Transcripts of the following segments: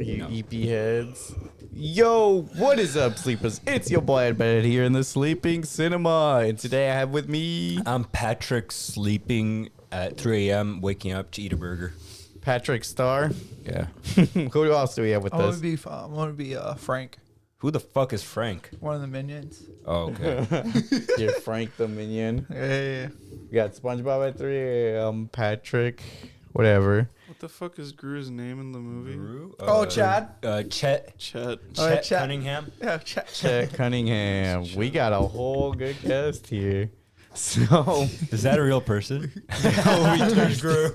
You EP heads. Yo, what is up, sleepers? It's your boy Ed here in the Sleeping Cinema. And today I have with me... I'm Patrick, sleeping at 3 a.m., waking up to eat a burger. Patrick Starr. Yeah. Who else do we have with us? I want to be Frank, Who the fuck is Frank? one of the minions. Oh, okay. You're Frank the Minion. Yeah. We got SpongeBob at 3 a.m. Patrick, whatever. What the fuck is Gru's name in the movie? Gru? Chad. Chet. Chet. Chet. Cunningham. Yeah, Chad. Chet Cunningham. We got a whole good cast here. So, Is that a real person? Gru.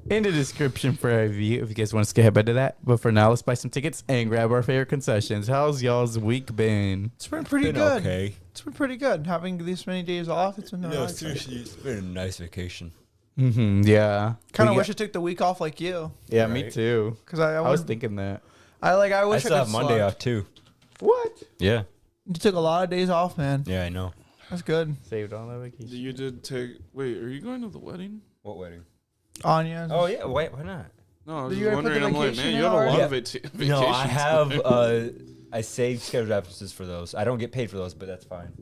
In the description for our review if you guys want to skip ahead to that. But for now, let's buy some tickets and grab our favorite concessions. How's y'all's week been? It's been pretty Been good. okay. It's been pretty good. Having these many days off, it's been No, nice. seriously, it's been a nice vacation. Yeah. Kind of We wish I took the week off like you, Yeah, me Right. too. because I was would- thinking that. I I wish I, still could have Monday slide. off, too. What? Yeah. You took a lot of days off, man. Yeah, I know. That's good. Saved all that vacation. You did take. Wait, are you going to the wedding? What wedding? Anya. Oh, yeah. Why not? No, I was Did just you already put wondering. the I'm like, vacation man, in you have a lot already? of vacations. No, I have, I saved scheduled absences for those. I don't get paid for those, but that's fine.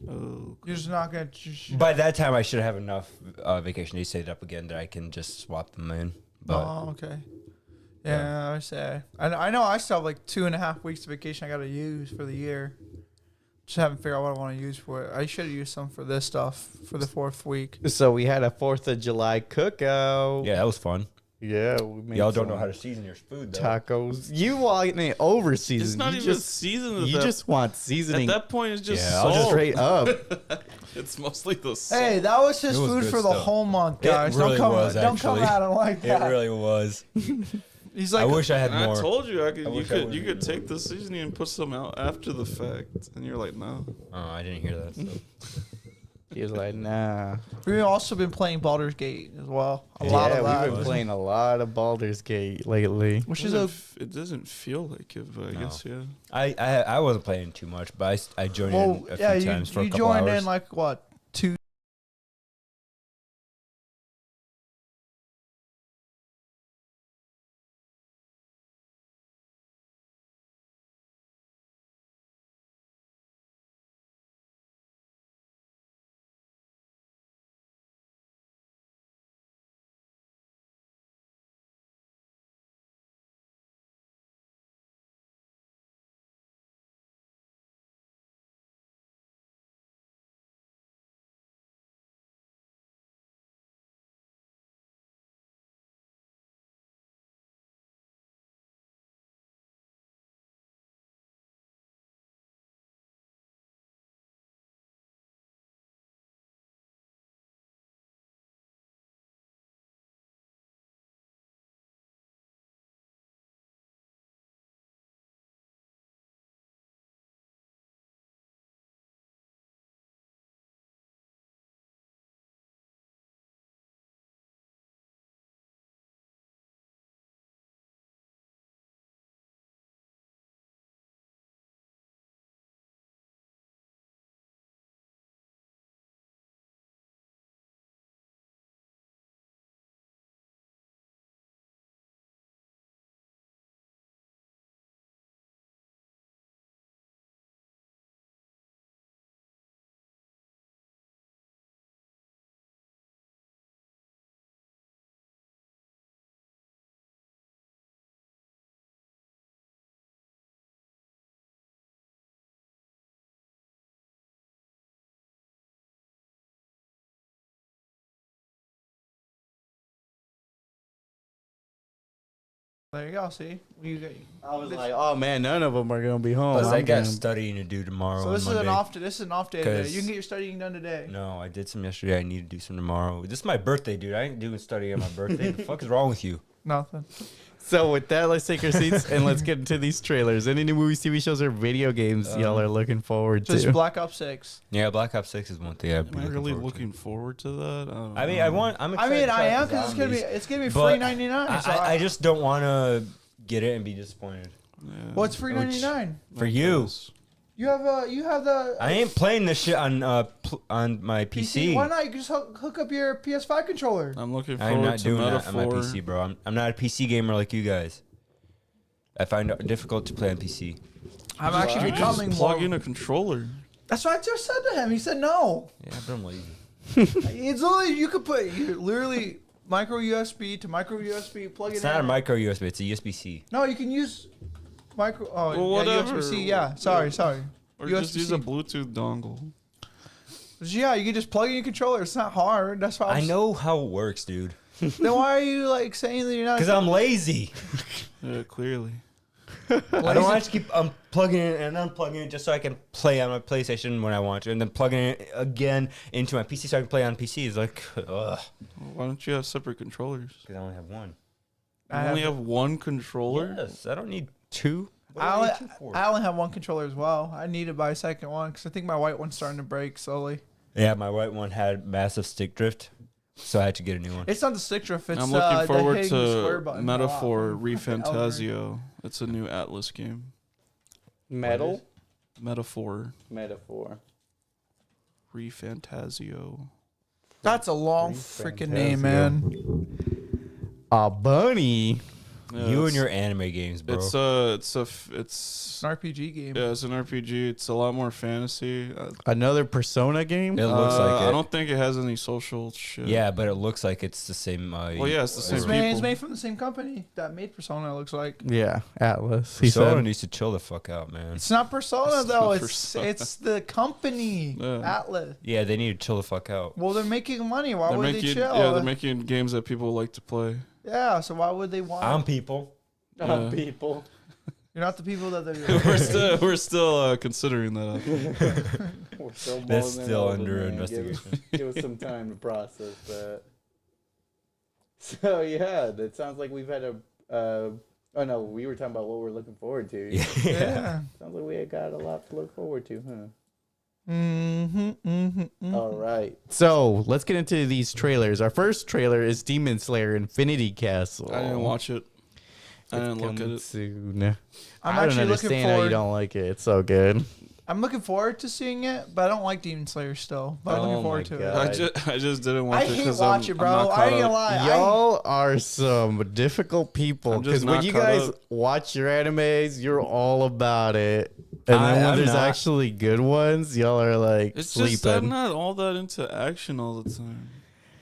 Oh, You're just not gonna. By that time, I should have enough vacation days saved up again that I can just swap them in. But Oh, okay. Yeah, I say. I know. I still have like 2.5 weeks of vacation I gotta use for the year. Just haven't figured out what I want to use for it. I should have used some for this stuff for the 4th week. So we had a 4th of July cookout. yeah, that was fun. Yeah. We made Y'all don't know some how to season your food, though. tacos. You want it over seasoned. it's not you even just, seasoned. You at that, just want at seasoning that point, it's just Yeah, I'll salt. just straight up. It's mostly the salt. Hey, that was his It was food good for the stuff. whole month, It guys. really was, don't come actually. at him like It that. really was. He's like, I wish I had And more. I told you I could. I You wish I could. would've You could eaten take the seasoning and put some out after the fact, and you're like, no. Oh, I didn't hear that. So. He was like, nah. we've also been playing Baldur's Gate as well. A Yeah, lot of We've that. been playing a lot of Baldur's Gate lately. Which is a It doesn't feel like it, but I No. guess yeah. I wasn't playing too much, but I joined well, in a yeah. few times for a You couple joined hours. in like what 2. There you go. See, you get. I was like, oh man, none of them are gonna be home. Plus, I I'm got gonna- studying to do tomorrow. So this and is an Monday. off. This is an off day today. 'Cause- You can get your studying done today. No, I did some yesterday. I need to do some tomorrow. This is my birthday, dude. I ain't doing study on my birthday. The fuck is wrong with you? Nothing. So with that, let's take our seats and let's get into these trailers. Any new movies, TV shows, or video games y'all are looking forward Just to? Black Ops 6. Yeah, Black Ops 6 is one thing I've Am been I really forward to. looking forward to that? don't I mean, know. I'm I excited mean, to I try am the because zombies, it's gonna be but free $99. So I just don't want to get it and be disappointed. Yeah. well, it's free Which- $99. For you. Yes. You have the. I ain't playing this shit on on my PC. Why not? You can just hook up your PS5 controller. I'm looking I'm forward not to doing Metaphor. that on my PC, bro. I'm not a PC gamer like you guys. I find it difficult to play on PC. I'm actually You just becoming plug more. in a controller. That's what I just said to him. He said no. Yeah, but I'm lazy. It's literally you could put you literally micro USB to micro USB plug it It's in. not a micro USB. It's a USB-C. No, you can use micro. Oh, Well, yeah, whatever. USB-C. Yeah, sorry. Or just use a USB-C. Bluetooth dongle. Yeah, you can just plug in your controller. It's not hard. That's why I know how it works, dude. Then why are you like saying that you're not? Because I'm lazy. Yeah, clearly. I don't want to keep plugging it and unplugging it just so I can play on my PlayStation when I want to, and then plugging it again into my PC so I can play on PC. It's like, ugh. Well, why don't you have separate controllers? Because I only have one. You only have one controller? Yes, I don't need two. What do I I only, need two for? I only have one controller as well. I need to buy a second one because I think my white one's starting to break slowly. Yeah, my white one had massive stick drift, so I had to get a new one. It's not the stick drift. It's I'm looking the forward hitting the square to button Metaphor a lot. ReFantasio. It's a new Atlas game. Metal Metaphor metaphor. ReFantasio. That's a long freaking name, man. A bunny. Yeah, You and it's- your anime games, bro. It's It's an RPG game. yeah, it's an RPG. It's a lot more fantasy. Another Persona game. It looks like it. I don't think it has any social shit. Yeah, but it looks like it's the same. Well, yeah, it's the same It's people. made from the same company that made Persona. It looks like Yeah, Atlas. He Persona said. needs to chill the fuck out, man. it's not Persona It's though. not It's Persona. it's the company Yeah. Atlas. Yeah, they need to chill the fuck out. Well, they're making money. Why They're would making they chill? yeah, they're making games that people like to play. Yeah, so why would they want? I'm people. Yeah. People. You're not the people that they're. we're still considering that. We're still That's mulling it still over, under man. investigation. Give us some time to process that. So yeah, that sounds like we've had a. Oh no, we were talking about what we're looking forward to. Yeah. Sounds like we got a lot to look forward to, huh? Mm-hmm. All right. So let's get into these trailers. Our first trailer is Demon Slayer Infinity Castle. I didn't watch it. I didn't look at Coming it. Soon. I'm I don't actually looking understand how you forward. don't like it. It's so good. I'm looking forward to seeing it, but I don't like Demon Slayer still. But I'm Oh looking forward my to God. it. I just didn't watch I it hate because watch it, bro. I ain't gonna lie. Y'all are some difficult people I'm just because when not you caught guys up. watch your animes, you're all about it, and then when I'm there's not. actually good ones, y'all are like It's just I'm sleeping. not all that into action all the time.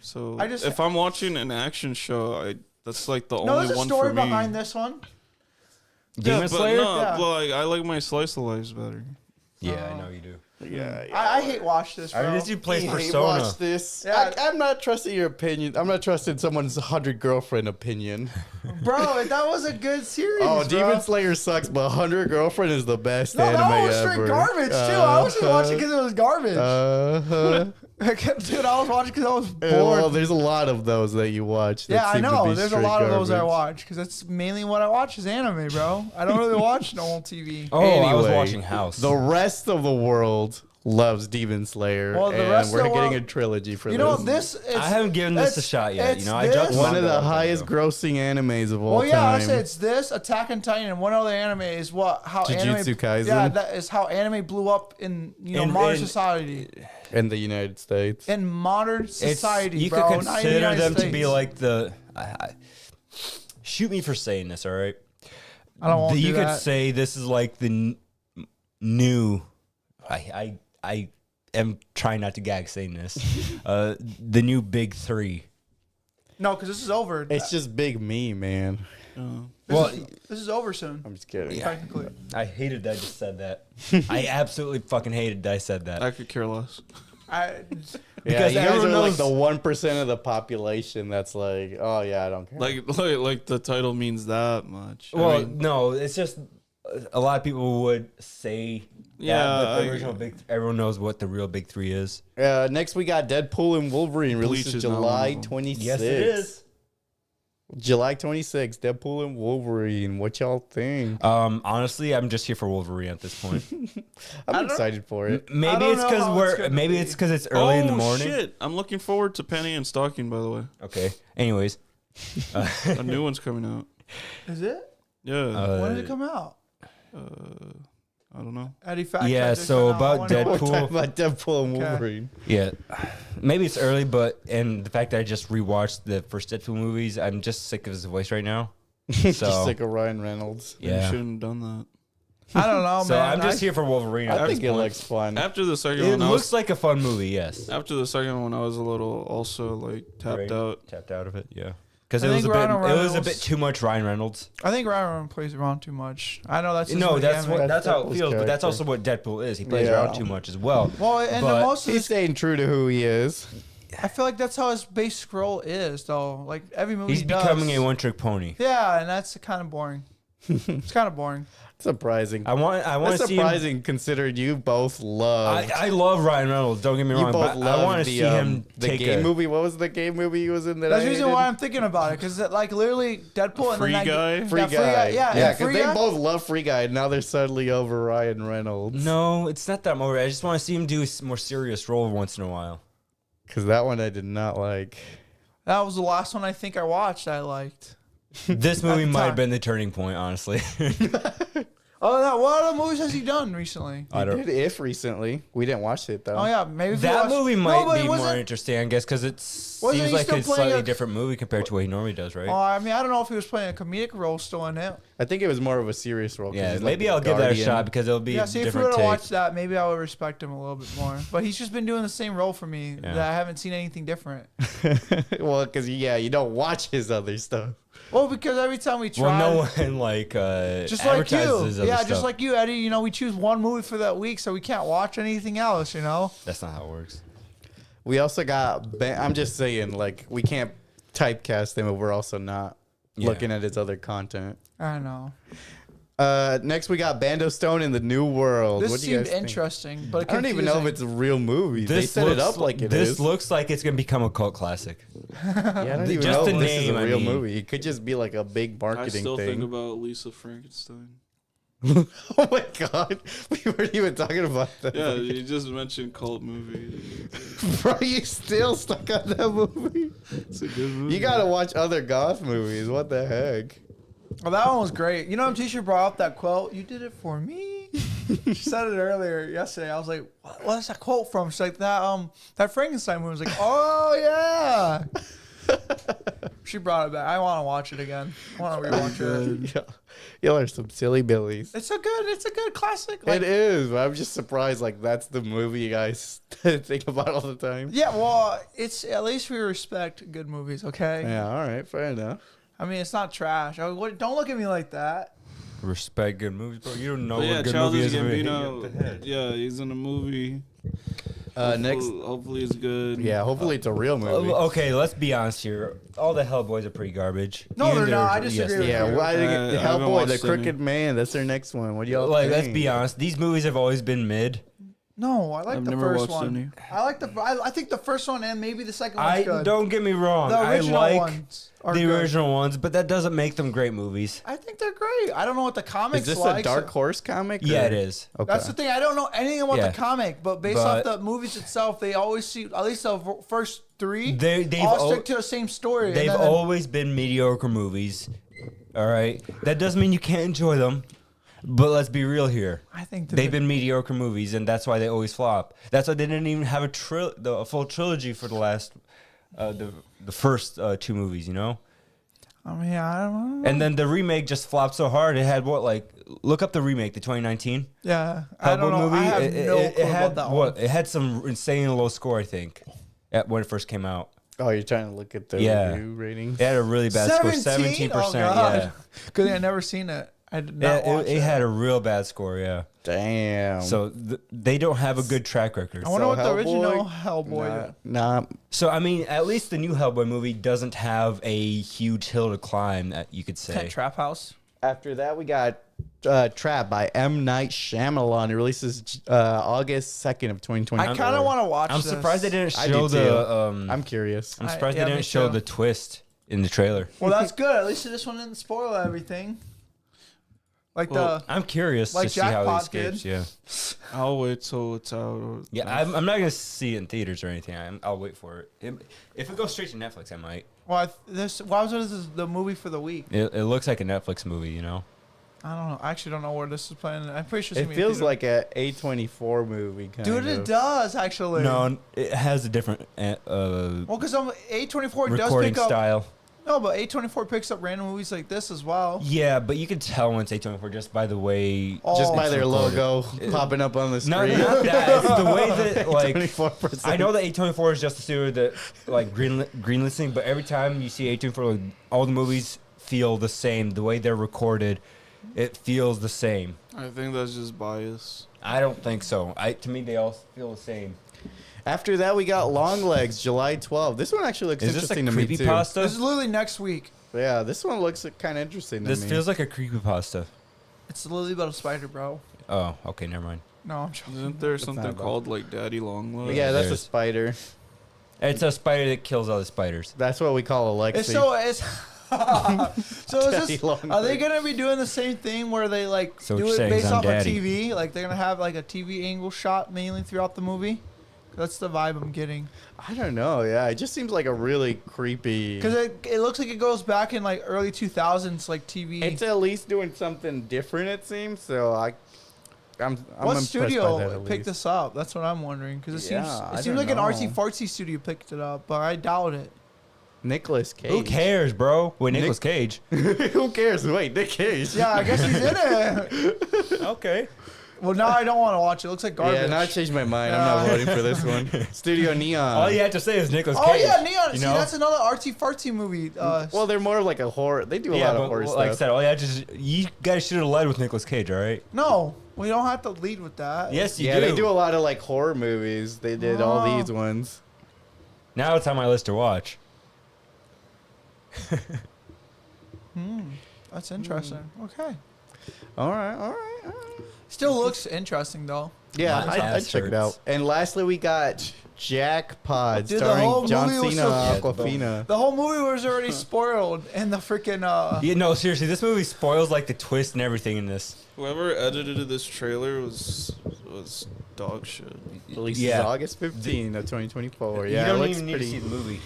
So I just- if I'm watching an action show, that's like the No, only there's a one story for me. behind this one. Demon yeah, Slayer? But no, Yeah. but like I like my slice of lives better. Yeah, I know you do. Yeah, I hate watch this, bro. I mean, this dude plays Hey, Persona. watch this. Yeah. I'm not trusting your opinion. I'm not trusting someone's 100 girlfriend opinion. Bro, that was a good series. Oh, bro. Demon Slayer sucks, but 100 girlfriend is the best No, anime that was ever. straight garbage too. I wasn't watching because it was garbage. Dude, I was watching because I was bored. Well, there's a lot of those that you watch. that Yeah, I seem to know. be There's a straight lot of those I garbage. watch because that's mainly what I watch is anime, bro. I don't really watch normal TV. Oh, I was Anyway, watching House. The rest of the world loves Demon Slayer, Well, the and rest of we're the getting world- a trilogy for You this. know this? It's, I haven't given this a it's- shot yet. it's You know, I this- dropped one of the manga highest ago. grossing animes of all Well, yeah, time. I say it's this, Attack on Titan, and one other anime is how Jujutsu anime. Kaisen? Yeah, that is how anime blew up in modern society. in the United States. In modern society, you bro. could not in the consider United them to be States. like the. Shoot me for saying this, all right? I don't want to You do could that. say this is like the new. I am trying not to gag saying this. The new big three. No, because this is over. It's just big me, man. This is over soon. I'm just kidding. Technically, I hated that I just said that. I absolutely fucking hated that I said that. I could care less. Yeah, Because you guys everyone are like knows- the 1% of the population that's like, oh yeah, I don't care. Like the title means that much. I Well, mean, no, it's just a lot of people would say. Yeah, that, but the I- original big. Everyone knows what the real big three is. Next we got Deadpool and Wolverine Bleach releases is not one July of them. 26th. Yes, it is. July 26th, Deadpool and Wolverine. What y'all think? Honestly, I'm just here for Wolverine at this point. I'm excited for it. Maybe don't it's know because how it's gonna maybe be. it's because it's early in the morning. Shit. I'm looking forward to Penny and Stocking, by the way. Okay. Anyways, A new one's coming out. is it? Yeah. When did it come out? I don't know. Eddie Fact Yeah, checked it so out. about I wonder- Deadpool. We're talking about Deadpool and Okay. Wolverine. yeah, maybe it's early, but and the fact that I just rewatched the first Deadpool movies, I'm just sick of his voice right now. Just So like a Ryan Reynolds. You yeah. shouldn't have done that. I don't know, So man. I'm just here for Wolverine. I at think this it point. looks fun. After the second It one, looks like a fun movie. Yes. after the second one, I was a little also like tapped Right. out. Tapped out of it. Yeah. Because I it was think a bit. Ryan It was a Reynolds- bit too much Ryan Reynolds. I think Ryan Reynolds plays around too much. I know that's his No, that's gimmick. what. That's how it Deadpool's feels. But that's character. also what Deadpool is. He plays Yeah. around too much as well. Well, and But the most of He's his, staying true to who he is. I feel like that's how his basic role is, though. Like every movie He's he does. becoming a one-trick pony. Yeah, and that's kind of boring. It's kind of boring. Surprising. I want That's to see him. surprising considering you both love. I love Ryan Reynolds. Don't get me You wrong. both But love I want to see him the take game a movie. What was the game movie he was in that? That's I the reason hated? why I'm thinking about it, because like literally Deadpool and Free then Guy? Free yeah, Guy. yeah, yeah, and Free because they Guy. both love Free Guy. And now they're suddenly over Ryan Reynolds. No, it's not that more. I just want to see him do a more serious role once in a while. Because that one I did not like. That was the last one I think I watched. I liked. This movie the might time. have been the turning point, honestly. Oh, that what other movies has he done recently? I I don't. did If recently. We didn't watch it though. Oh yeah, maybe if you That watched- movie No, might but be more wasn't- interesting, I guess, because it Wasn't seems he like still a playing slightly a- different movie compared to what he normally does, right? Oh, I mean, I don't know if he was playing a comedic role still in it. I think it was more of a serious role. 'cause Yeah, he's like maybe the I'll give that a guardian. shot because it'll be Yeah, a see, if we different would have take. watched that, maybe I would respect him a little bit more. But he's just been doing the same role for me Yeah. that I haven't seen anything different. Well, because you don't watch his other stuff. Well, because every time we try, Well, no one like just like advertises you, his other yeah, stuff. just like you, Eddie. You know, we choose one movie for that week, so we can't watch anything else. You know. That's not how it works. We also got. I'm just saying, like, we can't typecast him, but we're also not Yeah. looking at his other content. I know. Next, we got Bando Stone in the New World. This What do you seemed guys think? interesting, but I don't even know if confusing. it's a real movie. They set it up like it is. This looks like it's gonna become a cult classic. Yeah, I don't even just know the if this is name, a I real mean. movie. It could just be like a big I marketing still think thing. about Lisa Frankenstein. Oh my god, we weren't even talking about that. Yeah, you just mentioned cult movie. Bro, you still stuck on that movie? It's a good movie. You gotta watch other goth movies. What the heck? Oh, that one was great. You know, Tisha brought up that quote. You did it for me. She said it earlier yesterday. I was like, "What's that quote from?" She's like, "That Frankenstein movie." I was like, "Oh yeah." She brought it back. I want to watch it again. I want to rewatch it. Y'all are some silly billies. It's a good classic. Like, It is, but I'm just surprised. Like that's the movie you guys think about all the time. yeah, well, it's at least we respect good movies, okay? Yeah. All right. Fair enough. I mean, it's not trash. Don't look at me like that. Respect good movies, bro. You don't know But what yeah, a good movie Childish is. Hit you up the Gambino. head. Yeah, he's in a movie. Next. Hopefully it's good. Yeah. Hopefully it's a real movie. Okay, let's be honest here. All the Hellboys are pretty garbage. No, Even they're not. I their- disagree with Yeah. you. Why did I haven't Hellboy, the watched Crooked Man? That's their next one. What do y'all Like, think? let's be honest. These movies have always been mid. No, I like I've the never first watched one. any. I like I think the first one and maybe the second one's good. Don't get me wrong. The I original like ones are the good. original ones, but that doesn't make them great movies. I think they're great. I don't know what the comics Is this like. a Dark Horse comic? Yeah, or- it is. Okay. That's the thing. I don't know anything about Yeah. the comic, but based off the movies itself, they always see at least the first three. They've all stick to the same story. and They've then- always been mediocre movies. All right, that doesn't mean you can't enjoy them. But let's be real here. I think They've been mediocre movies, and that's why they always flop. That's why they didn't even have a full trilogy for the last, the first two movies. You know. I mean, I don't know. And then the remake just flopped so hard. It had what, like, look up the remake, the 2019 Yeah, I don't Hellboy know. movie. I have it, no it clue had about that what? one. It had some insane low score, I think, when it first came out. Oh, you're trying to look at the Yeah. review ratings? It had a really bad score, 17%. 17%. Oh, God. Yeah, Good thing I never seen it. I did yeah not watch it had a real bad score. Yeah, Damn. so they don't have a good track record. I wonder what the Hellboy? original Hellboy. Nah. So I mean, at least the new Hellboy movie doesn't have a huge hill to climb, that you could say. Trap House. After that, we got Trap by M. Night Shyamalan. It releases August 2nd of 2020. I kind of want to watch. I'm this. surprised they didn't I do show too. the. I'm curious. I'm surprised yeah, they me didn't show too. the twist in the trailer. Well, that's good. At least this one didn't spoil everything. Like Well, I'm curious Like to see how he Jackpot escapes. did. Yeah, I'll wait till it's out. Or yeah. I'm not gonna see it in theaters or anything. I'll wait for it. If it goes straight to Netflix, I might. well, why was this the movie for the week? It looks like a Netflix movie, you know. I don't know. I actually don't know where this is playing. I'm pretty sure it's It gonna be feels in like a A24 movie kind Dude, of. it does actually. No, it has a different Well, because A24 does recording pick up. style. No, but A24 picks up random movies like this as well. Yeah, but you can tell when it's A24 just by the way. Just by it's their recorded. logo popping up on the No, screen. not that. It's the way that like 24%. I know that A24 is just a studio that like greenlisting, but every time you see A24, like, all the movies feel the same. The way they're recorded, it feels the same. I think that's just bias. I don't think so. To me, they all feel the same. After that, we got Long Legs, July 12th. This one actually looks Is this a interesting to me, too. creepypasta? This is literally next week. Yeah, this one looks kind of interesting to This me. feels like a creepypasta. It's literally about a spider, bro. Oh, okay, never mind. No, I'm joking. Isn't there not something about- called like Daddy Longlegs? Yeah, that's a There's- spider. It's a spider that kills other spiders. That's what we call Alexi. It's so is Daddy this? long Are they legs. gonna be doing the same thing where they like So what do you're it saying is based I'm off daddy. of TV? Like they're gonna have like a TV angle shot mainly throughout the movie. That's the vibe I'm getting. I don't know. Yeah, it just seems like a really creepy. Because it looks like it goes back in like early 2000s like TV. It's at least doing something different. It seems so. I'm what impressed by that studio at picked least. this up? That's what I'm wondering. Because it Yeah, seems I it seems don't like an know. artsy fartsy studio picked it up, but I doubt it. Nicolas Cage. Who cares, bro? Wait, Nicolas Cage. Who cares? Wait, Nick Cage. Yeah, I guess he's in it. Okay. Well, now I don't want to watch it. It looks like garbage. Yeah, now I changed my mind. I'm not voting for this one. Studio Neon. All you have to say is Nicolas Cage. Oh yeah, Neon. You See, know? that's another artsy fartsy movie. Well, they're more of like a horror. They do a yeah, lot but of horror like I stuff. said, all you have to you guys should have led with Nicolas Cage, all right? no, we don't have to lead with that. Yes, you Yeah, do. they do a lot of like horror movies. They did all Oh. these ones. Now it's on my list to watch. That's interesting. Okay. All right, all right, all right. Still looks interesting though. Yeah, My I'd ass check it hurts. out. And lastly, we got Jackpot Dude, the whole starring John movie was Cena, so- Aquafina. The whole movie was already spoiled in the freaking Yeah, no, seriously, this movie spoils like the twist and everything in this. Whoever edited this trailer was dog shit. Releases Yeah. August 15th of 2024. You Yeah, it don't looks even need pretty. to see the movie.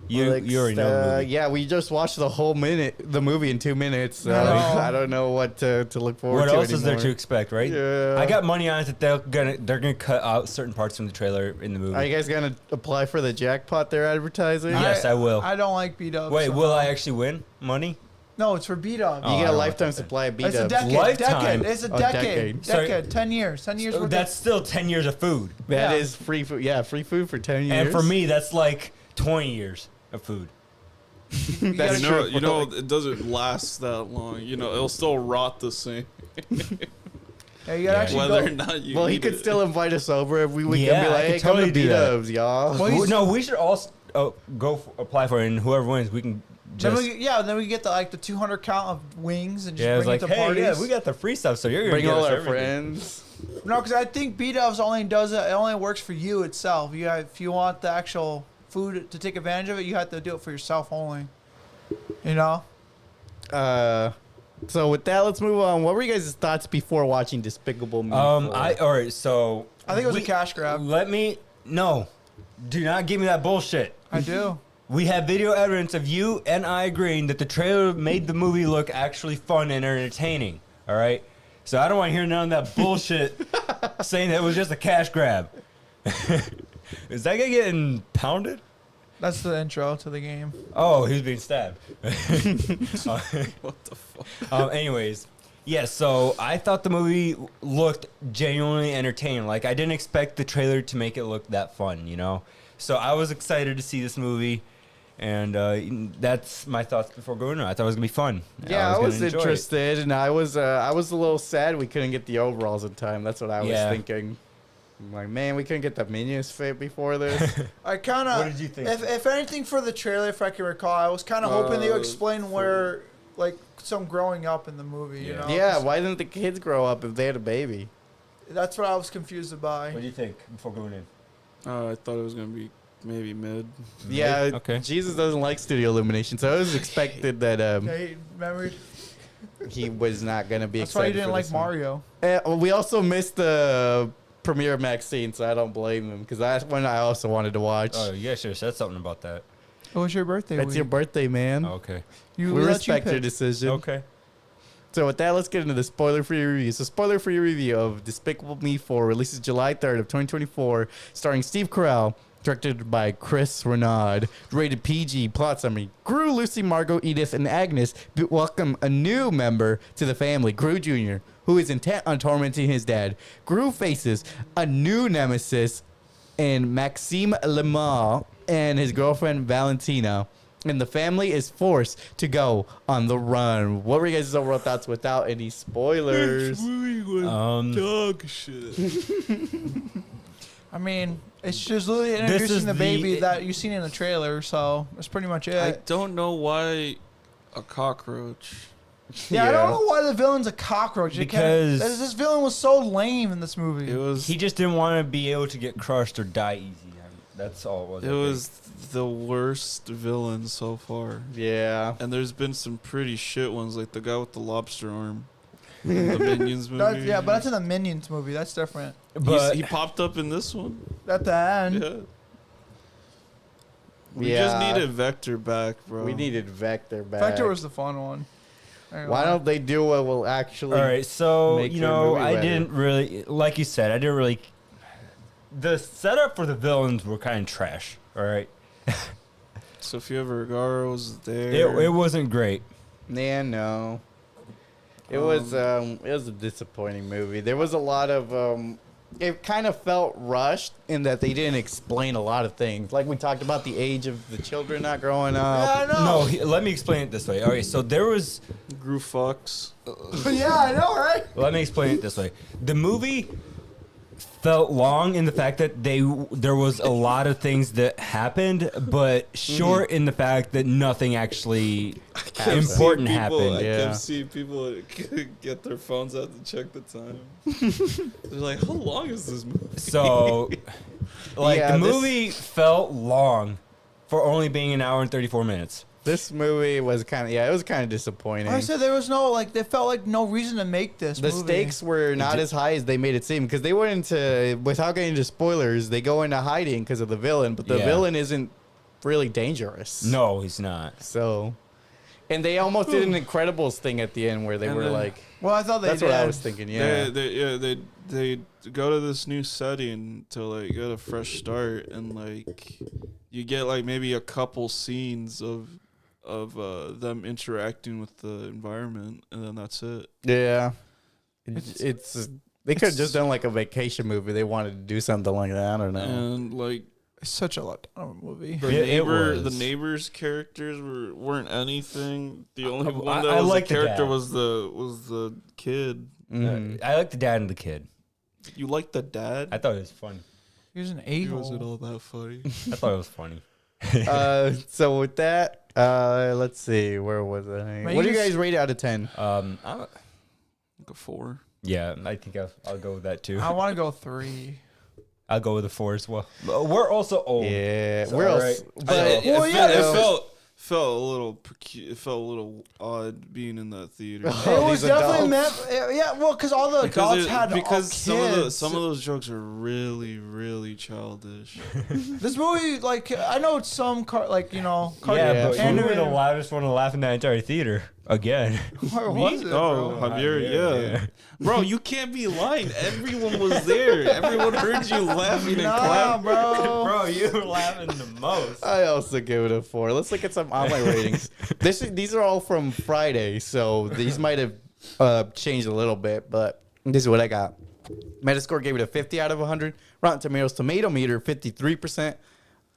You You already know the movie. Yeah, we just watched the movie in 2 minutes. So I know. I don't know what to look forward What to else is there anymore. to expect, right? Yeah. I got money on it that they're gonna cut out certain parts from the trailer in the movie. Are you guys gonna apply for the jackpot they're advertising? Yes, I will. I don't like B-dubs. Wait, will I actually win money? No, it's for B-dubs. Oh, You I get a don't lifetime like that supply of It's a B-dubs. decade. Lifetime. Decade. It's a Oh, decade. decade. Sorry. Decade. 10 years. 10 years. So worth that's still 10 years of food. That Yeah. is free food. Yeah, free food for 10 years. And for me, that's like 20 years of food. That's You true. know, it doesn't last that long. You know, it'll still rot the same. Yeah, you gotta Yeah. actually Whether go. or not you Well, he eat could it. still invite us over every week Yeah, and be I like, could hey, come totally to do that. B-dubs, y'all. Well, No, we should all apply for it, and whoever wins, we can Then just. then we get the 200 count of wings and just Yeah, it was bring like, it to hey, parties. yeah, we got the free stuff, so you're gonna Bring get all us our everything. friends. No, because I think B-dubs only does it. It only works for you itself. If you want the actual food to take advantage of it, you have to do it for yourself only. You know. So with that, let's move on. What were you guys' thoughts before watching Despicable Me? 4? All right, so I think it was a cash grab. No, do not give me that bullshit. I do. We have video evidence of you and I agreeing that the trailer made the movie look actually fun and entertaining. All right, so I don't want to hear none of that bullshit saying that it was just a cash grab. Is that guy getting pounded? That's the intro to the game. Oh, he was being stabbed. What the fuck? Anyways, yeah, so I thought the movie looked genuinely entertaining. Like, I didn't expect the trailer to make it look that fun, you know? So I was excited to see this movie, and that's my thoughts before going on. I thought it was going to be fun. Yeah, I was gonna enjoy it. interested, and I was a little sad we couldn't get the overalls in time. That's what I was Yeah. thinking. I'm like, man, we couldn't get the Minions fit before this. I kind of. What did you think? If anything for the trailer, if I can recall, I was kind of hoping they would explain where, like, some growing up in the movie. You Yeah. know. Yeah, why didn't the kids grow up if they had a baby? That's what I was confused by. What do you think before going in? I thought it was gonna be maybe mid. Yeah, Okay. Jesus doesn't like Studio Illumination, so I was expected that Hey, remember? he was not gonna be That's why excited. you didn't for like this one. Mario. Well, we also missed the premiere of Maxine, so I don't blame him because that's one I also wanted to watch. Oh, you guys should have said something about that. It was your birthday That's week. your birthday, man. Oh, okay. You We let you respect your pick. decision. Okay. So with that, let's get into the spoiler-free review. So spoiler-free review of Despicable Me 4 releases July 3rd of 2024, starring Steve Carell, directed by Chris Renaud, rated PG. Plot summary: Gru, Lucy, Margot, Edith, and Agnes welcome a new member to the family, Gru Jr., who is intent on tormenting his dad. Gru faces a new nemesis in Maxime Lemar and his girlfriend Valentina, and the family is forced to go on the run. What were you guys' overall thoughts without any spoilers? Dog shit. I mean, it's just literally introducing the baby that you've seen in the trailer, so that's pretty much it. I don't know why a cockroach. Yeah, I don't know why the villain's a cockroach. Because this villain was so lame in this movie. It was. He just didn't want to be able to get crushed or die easy. That's all it was. It was the worst villain so far. Yeah. And there's been some pretty shit ones, like the guy with the lobster arm. The Minions movie. But that's in the Minions movie. That's different. But he popped up in this one. At the end. Yeah. We just needed Vector back, bro. We needed Vector back. Vector was the fun one. Why don't they do what will actually? all right, so make you their know, movie I better? didn't really, like you said, I didn't really. The setup for the villains were kind of trash. All right, Sofia Vergara was there. it wasn't great. Yeah, no. It was a disappointing movie. There was a lot of it kind of felt rushed in that they didn't explain a lot of things. Like we talked about the age of the children not growing up. Yeah, I know. No, let me explain it this way. All right, so there was. Gru Fox. Yeah, I know, right? Let me explain it this way. The movie felt long in the fact that there was a lot of things that happened, but short in the fact that nothing actually important happened. I Yeah. kept seeing people get their phones out to check the time. They're like, how long is this movie? So, like, Yeah, the movie felt long for only being an hour and 34 minutes. This movie was kind of it was kind of disappointing. I said there was no they felt like no reason to make this. The movie. stakes were not as high as they made it seem because they went into, without getting into spoilers, they go into hiding because of the villain, but the Yeah. villain isn't really dangerous. No, he's not. So, and they almost did an Incredibles thing at the end where they And were then- like, Well, I thought they that's did. what I was thinking. Yeah. They go to this new setting to like get a fresh start, and like you get like maybe a couple scenes of them interacting with the environment, and then that's it. Yeah. It's they could have just done like a vacation movie. They wanted to do something like that. I don't know. And like It's such a letdown of a movie. It was. the neighbors' characters weren't anything. The only I- one I that was like a the character dad. was the kid. Mhm. I like the dad and the kid. You like the dad? I thought it was funny. He was an He wasn't a-hole. all that funny. I thought it was funny. So with that, let's see, where was I? Wait, What do you you just- guys rate out of 10? I'm- Like a 4. yeah, I think I'll go with that too. I want to go 3. I'll go with a 4 as well. We're also old. Yeah, So, we're all, alright. but it felt a little it felt a little odd being in that theater. It Oh, was these definitely adults. meant. Yeah, well, because all the adults had because kids. some of those jokes are really childish. This movie, like, I know some Yeah, Yeah, but you animated- were the loudest one to laugh in that entire theater. Again. Where was it? Oh, bro? Javier, yeah. Bro, you can't be lying. Everyone was there. Everyone heard you laughing and Nah, clapping. bro. Bro, you were laughing the most. I also give it a 4. Let's look at some online ratings. These are all from Friday, so these might have changed a little bit, but this is what I got. Metascore gave it a 50 out of 100. Rotten Tomatoes tomato meter 53%.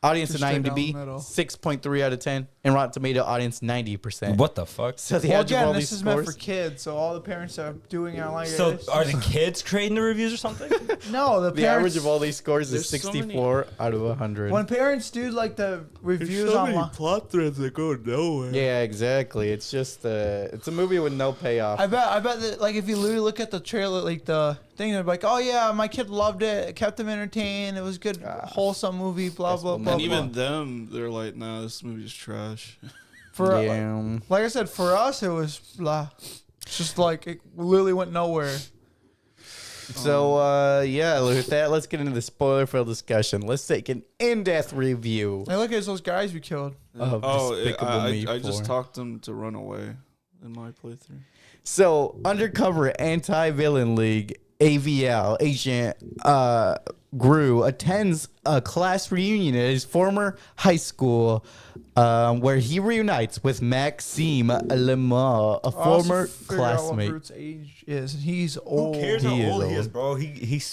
Audience Just at straight down IMDb the middle. 6.3 out of 10, and Rotten Tomato audience 90%. What the fuck? So the Well, average of again, all this these is meant scores. for kids, so all the parents are doing it like So this. are the kids creating the reviews or something? No, the The parents. average of all these scores is There's so many- 64 out of 100. When parents do like the reviews online, plot threads that go nowhere. Yeah, exactly. It's just it's a movie with no payoff. I bet that like if you literally look at the trailer, like the thing, they're like, oh yeah, my kid loved it, it kept him entertained, it was good, wholesome movie, blah blah blah. And blah. even them, they're like, nah, this movie's trash. For yeah. like I said, for us it was blah. It's just like it literally went nowhere. So yeah, with that, let's get into the spoiler-filled discussion. Let's take an in-depth review Hey, look at those guys we killed. of Despicable Me I just 4. talked them to run away in my playthrough. So, Undercover Anti-Villain League, AVL, Agent Gru attends a class reunion at his former high school, where he reunites with Maxime Lemar, a former classmate. What Groot's age is. He's old. Who cares He how is old he is, old. bro? He's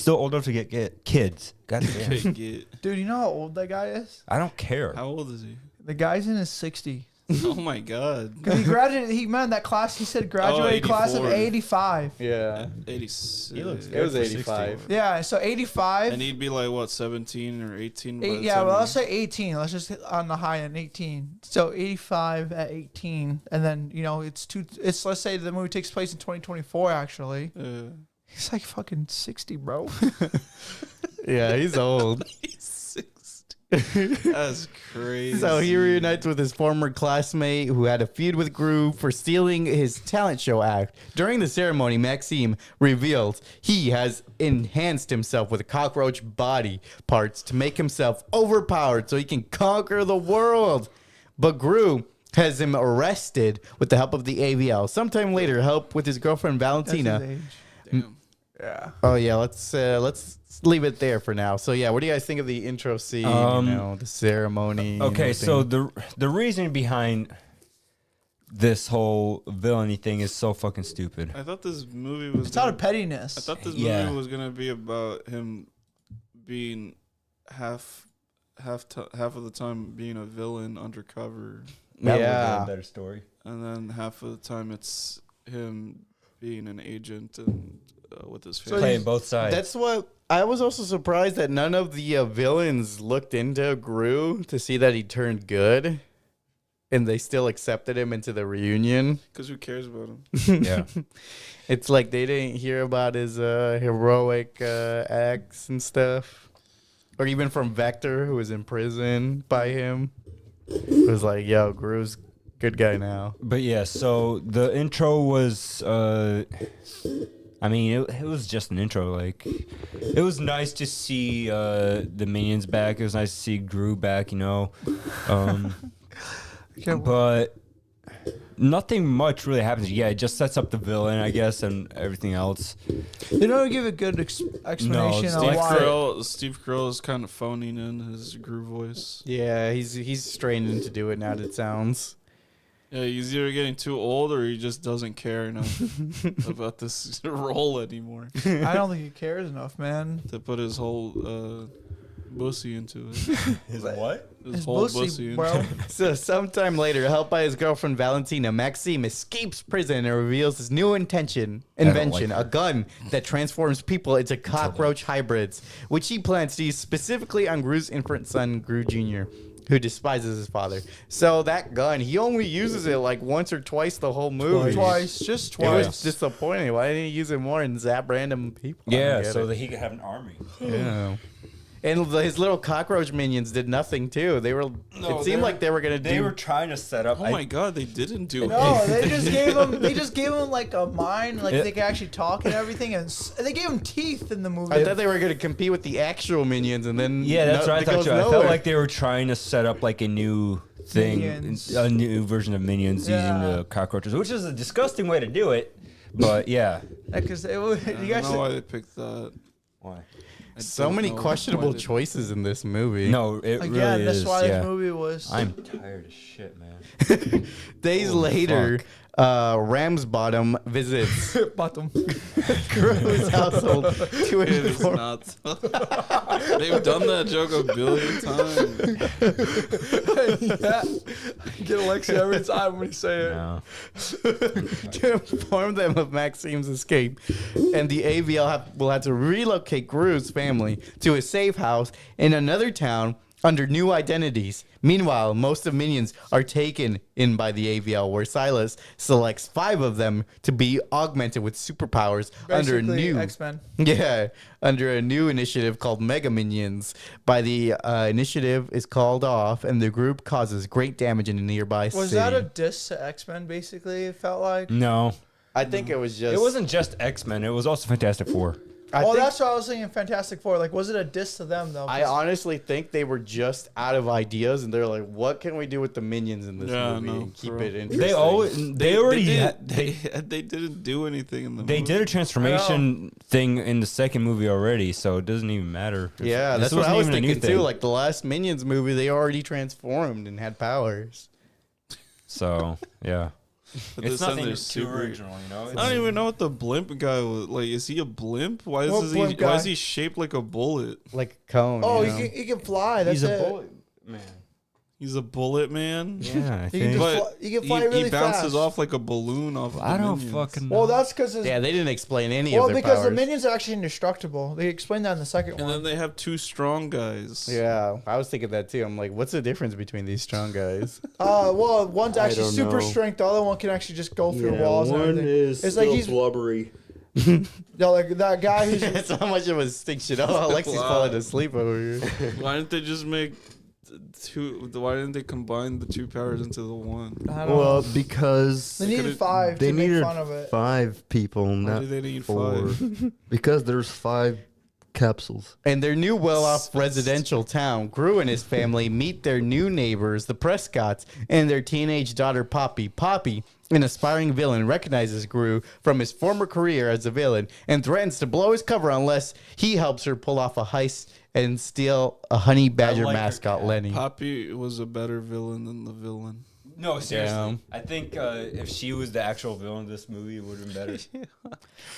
still old enough to get kids. God damn. Can't get. Dude, you know how old that guy is? I don't care. How old is he? The guy's in his 60s. Oh my god. Because he graduated, that class, he said graduated class of 84. 85. Yeah. 86. He looks It was good for 85. 60. Yeah, so 85. And he'd be like what, 17 or 18? by the Yeah, time well, he- let's say 18. Let's just hit on the high end, 18. So 85 at 18. And then, it's let's say the movie takes place in 2024, actually. He's like fucking 60, bro. Yeah, he's old. He's 60. That's crazy. So he reunites with his former classmate who had a feud with Gru for stealing his talent show act. During the ceremony, Maxime reveals he has enhanced himself with cockroach body parts to make himself overpowered so he can conquer the world. But Gru has him arrested with the help of the AVL. Sometime later, help with his girlfriend That's Valentina. his age. Damn. Yeah. Oh yeah, let's leave it there for now. So yeah, what do you guys think of the intro scene? The ceremony. and Okay, so everything? the reason behind this whole villainy thing is so fucking stupid. I thought this movie was. It's out gonna- of pettiness. I thought this Yeah. movie was gonna be about him being half of the time being a villain undercover, That Yeah. would have been a better story. and then half of the time it's him being an agent and with his family. Playing both sides. That's what I was also surprised that none of the villains looked into Gru to see that he turned good, and they still accepted him into the reunion. Because who cares about him? Yeah. It's like they didn't hear about his heroic acts and stuff, or even from Vector, who was in prison by him. It was like, yo, Gru's good guy now. But yeah, so the intro was it was just an intro. Like, it was nice to see the minions back. It was nice to see Gru back, but nothing much really happens. Yeah, it just sets up the villain, I guess, and everything else. They don't give a good explanation No, of Steve why. Steve Carell is kind of phoning in his Gru voice. Yeah, he's straining to do it now. It sounds. Yeah, he's either getting too old or he just doesn't care enough about this role anymore I don't think he cares enough, man. to put his whole bussy into it. His what? His whole bussy, into bro. it. So sometime later, helped by his girlfriend Valentina, Maxime escapes prison and reveals his new invention, like a gun that transforms people into cockroach hybrids, which he plans to use specifically on Gru's infant son, Gru Jr., who despises his father. So that gun, he only uses it like once or twice the whole movie. Just It was twice. disappointing. Why didn't he use it more and zap random people? I don't Yeah, get so it. that he could have an army. Yeah. And his little cockroach minions did nothing too. They were. No, it seemed like they were gonna They do. were trying to set up. Oh my god, they didn't do it. No, they just gave him. They just gave him like a mind, like Yeah. they could actually talk and everything, and they gave him teeth in the movie. I thought they were gonna compete with the actual minions, and then Yeah, that's no, what I it thought goes too. I felt nowhere. like they were trying to set up like a new thing, Minions. a new version of Minions using Yeah. the cockroaches, which is a disgusting way to do it. But yeah, because it was. I You don't guys, know why they picked that. why? I so don't many know questionable why they- choices in this movie. No, it again, really that's is. why Yeah. this movie was. I'm tired as shit, man. Days Holy later, Ramsbottom visits Bottom. Gru's household to It is inform. not. They've done that joke a billion times. Yeah. Get Alexi every time when you say it. No. to inform them of Maxime's escape, and the AVL will have to relocate Gru's family to a safe house in another town under new identities. Meanwhile, most of minions are taken in by the AVL, where Silas selects 5 of them to be augmented with superpowers under a Basically, new X-Men. under a new initiative called Mega Minions. By the initiative is called off, and the group causes great damage in a nearby Was city. that a diss to X-Men? Basically, it felt like. No, I think it was just. it wasn't just X-Men. It was also Fantastic Four. I Oh, think- that's what I was thinking. Fantastic Four. Like, was it a diss to them though? I honestly think they were just out of ideas, and they're like, "What can we do with the minions in this Yeah, movie no, and keep for it real. interesting?" They already they didn't do anything in the they movie. did a transformation thing in the second movie already, so it doesn't even matter. Yeah, This that's what I wasn't was even a new thinking too. thing. Like the last Minions movie, they already transformed and had powers. So yeah, But it's this time nothing they're too super- original, you know. I don't even know what the blimp guy was like. Is he a blimp? Why What is blimp he? Why is guy? he shaped like a bullet? Like a cone. Oh, you know? he can fly. That's He's a it. bullet man. He's a bullet man. Yeah, I He can think. just But fly, he can fly really he bounces fast. off like a balloon off. Of I the don't minions. fucking know. Well, that's because Yeah, they didn't explain any well of their because powers. the minions are actually indestructible. They explained that in the second And one. then they have two strong guys. Yeah, I was thinking that too. I'm like, what's the difference between these strong guys? Well, one's I actually don't super know. strength. The other one can actually just go through walls and one everything. is It's still like he's blubbery. like that guy who's It's not much of a distinction. Oh, Alexi's Wow. falling asleep over here. Why didn't they just make two? Why didn't they combine the two powers into the one? I don't Well, know. because They needed could've- 5 they to make needed fun of it. 5 people, Why not do they need 4. 5? Because there's 5 capsules. In their new well-off residential town, Gru and his family meet their new neighbors, the Prescotts, and their teenage daughter, Poppy. Poppy, an aspiring villain, recognizes Gru from his former career as a villain and threatens to blow his cover unless he helps her pull off a heist and steal a honey badger like her mascot, cat. Lenny. Poppy was a better villain than the villain. No, seriously. Yeah. I think if she was the actual villain of this movie, it would have been better.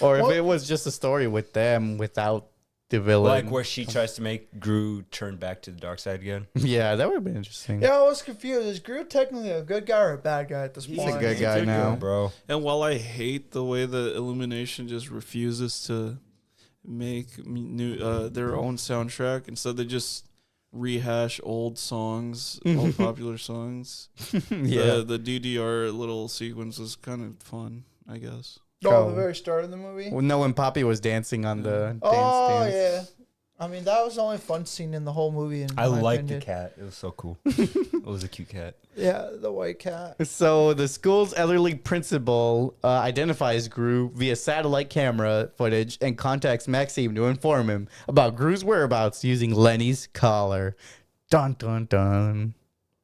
Or if Well- it was just a story with them without the villain. Like where she tries to make Gru turn back to the dark side again. Yeah, that would have been interesting. Yeah, I was confused. Is Groot technically a good guy or a bad guy at this He's point? a good guy now. bro. And while I hate the way the Illumination just refuses to make new their own soundtrack, instead they just rehash old songs, old popular songs. Yeah. The DDR little sequence was kind of fun, I guess. Oh, the very start of the movie. Well, no, when Poppy was dancing on the dance Oh dance. yeah. I mean, that was the only fun scene in the whole movie. I my liked the opinion. cat. It was so cool. It was a cute cat. Yeah, the white cat. So the school's elderly principal identifies Gru via satellite camera footage and contacts Maxime to inform him about Gru's whereabouts using Lenny's collar. Dun dun dun.